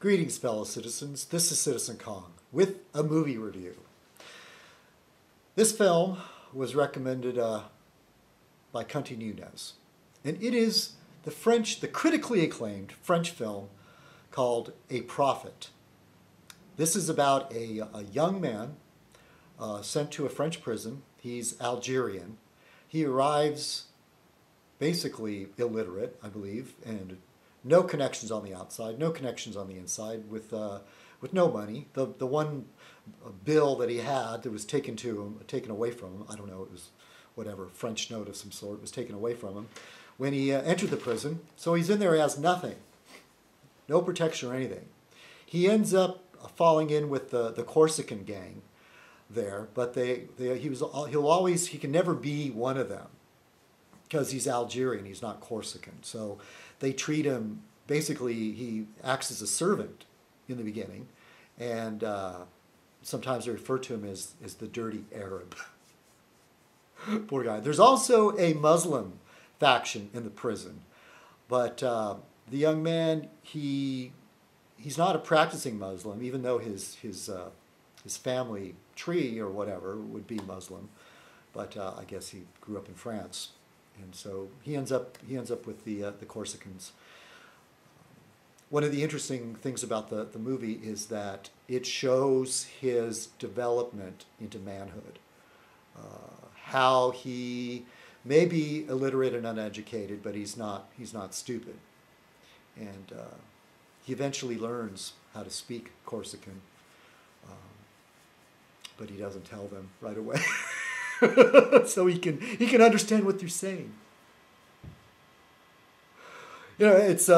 Greetings, fellow citizens. This is Citizen Kong with a movie review. This film was recommended by Cunty Nunez, and it is the critically acclaimed French film called A Prophet. This is about a young man sent to a French prison. He's Algerian. He arrives basically illiterate, I believe, and no connections on the outside, no connections on the inside, with no money. The one bill that he had that was taken away from him, I don't know, it was whatever, French note of some sort, was taken away from him when he entered the prison. So he's in there, he has nothing, no protection or anything. He ends up falling in with the Corsican gang there, but he can never be one of them because he's Algerian, he's not Corsican. So they treat him, basically he acts as a servant in the beginning, and sometimes they refer to him as the dirty Arab. Poor guy. There's also a Muslim faction in the prison, but the young man, he's not a practicing Muslim, even though his family tree or whatever would be Muslim, but I guess he grew up in France. And so he ends up with the Corsicans. One of the interesting things about the movie is that it shows his development into manhood. How he may be illiterate and uneducated, but he's not stupid. And he eventually learns how to speak Corsican, but he doesn't tell them right away. So he can understand what they're saying. You know, it's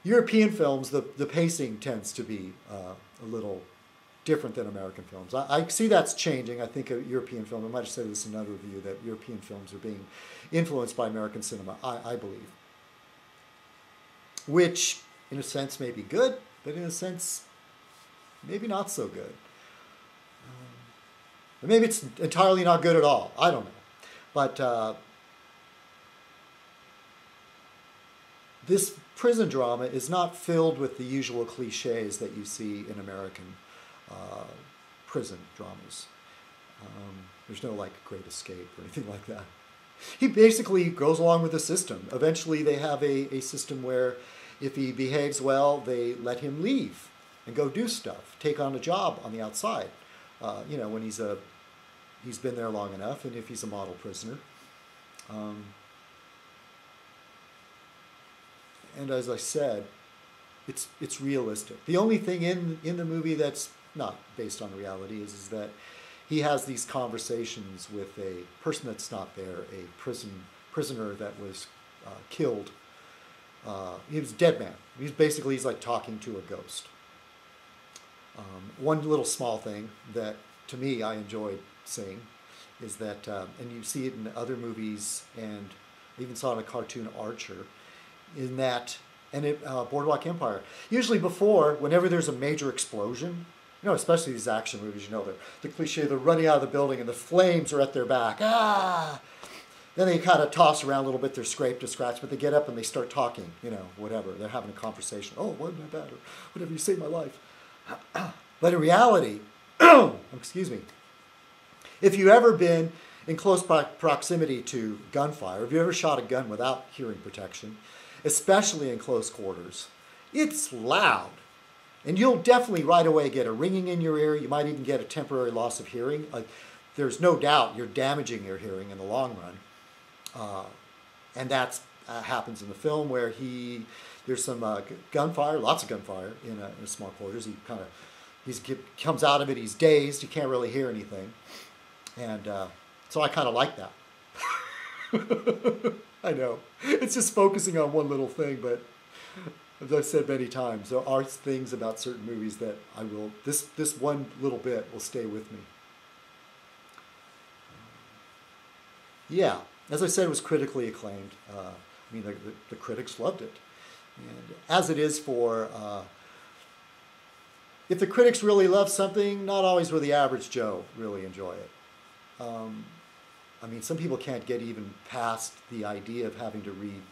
European films. The pacing tends to be a little different than American films. I see that's changing. I think a European film, I might have said this in another review, that European films are being influenced by American cinema, I believe. Which, in a sense, may be good, but in a sense, maybe not so good. Maybe it's entirely not good at all. I don't know. But this prison drama is not filled with the usual cliches that you see in American prison dramas. There's no, like, Great Escape or anything like that. He basically goes along with the system. Eventually they have a system where if he behaves well, they let him leave and go do stuff, take on a job on the outside. You know, when he's been there long enough, and if he's a model prisoner. And as I said, it's realistic. The only thing in the movie that's not based on reality is that he has these conversations with a person that's not there, a prisoner that was killed. He was a dead man. He's like talking to a ghost. One little small thing that, to me, I enjoyed seeing is that, and you see it in other movies, and I even saw it in a cartoon, Archer, in that, and Boardwalk Empire. Usually before, whenever there's a major explosion, you know, especially these action movies, you know, the cliche, they're running out of the building and the flames are at their back. Ah! Then they kind of toss around a little bit, they're scraped to scratch, but they get up and they start talking, you know, whatever. They're having a conversation. Oh, wasn't that bad? Or whatever, you saved my life. But in reality, excuse me, if you've ever been in close proximity to gunfire, if you ever shot a gun without hearing protection, especially in close quarters, it's loud. And you'll definitely right away get a ringing in your ear. You might even get a temporary loss of hearing. There's no doubt you're damaging your hearing in the long run. And that happens in the film where there's some gunfire, lots of gunfire in a small quarters. He comes out of it, he's dazed, he can't really hear anything. And so I kind of like that. I know. It's just focusing on one little thing, but as I've said many times, there are things about certain movies that this one little bit will stay with me. Yeah, as I said, it was critically acclaimed. I mean, the critics loved it. And as it is for, if the critics really love something, not always will the average Joe really enjoy it. I mean, some people can't get even past the idea of having to read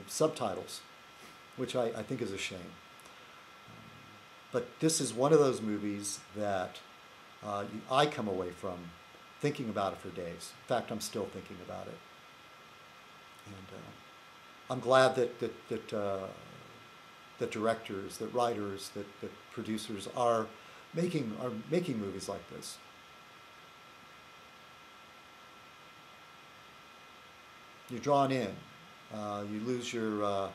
subtitles. which I think is a shame. But this is one of those movies that I come away from thinking about it for days. In fact, I'm still thinking about it. And I'm glad that directors, that writers, that producers are making movies like this. You're drawn in. You lose your.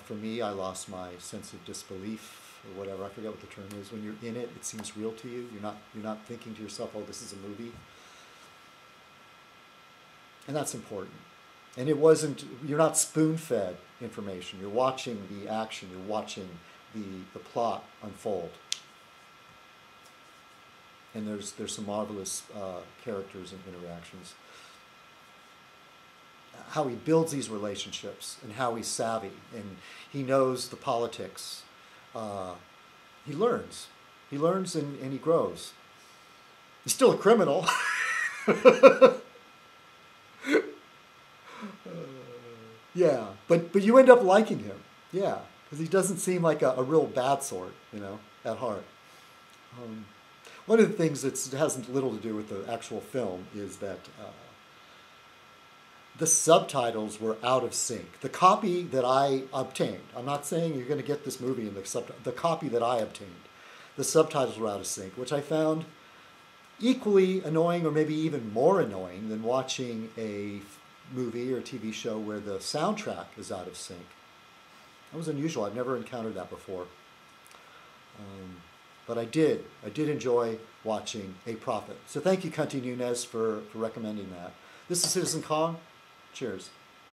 For me, I lost my sense of disbelief or whatever. I forget what the term is. When you're in it, it seems real to you. You're not thinking to yourself, "Oh, this is a movie," and that's important. And it wasn't. You're not spoon-fed information. You're watching the action. You're watching the plot unfold. And there's some marvelous characters and interactions. How he builds these relationships and how he's savvy and he knows the politics. He learns. He learns and he grows. He's still a criminal. Yeah, but you end up liking him. Yeah, because he doesn't seem like a real bad sort, at heart. One of the things that has little to do with the actual film is that the subtitles were out of sync. The copy that I obtained, I'm not saying you're going to get this movie in the copy that I obtained, the subtitles were out of sync, which I found equally annoying or maybe even more annoying than watching a movie or TV show where the soundtrack is out of sync. That was unusual. I've never encountered that before. But I did enjoy watching A Prophet. So thank you, Cunty Nunez, for recommending that. This is Citizen Kong. Cheers.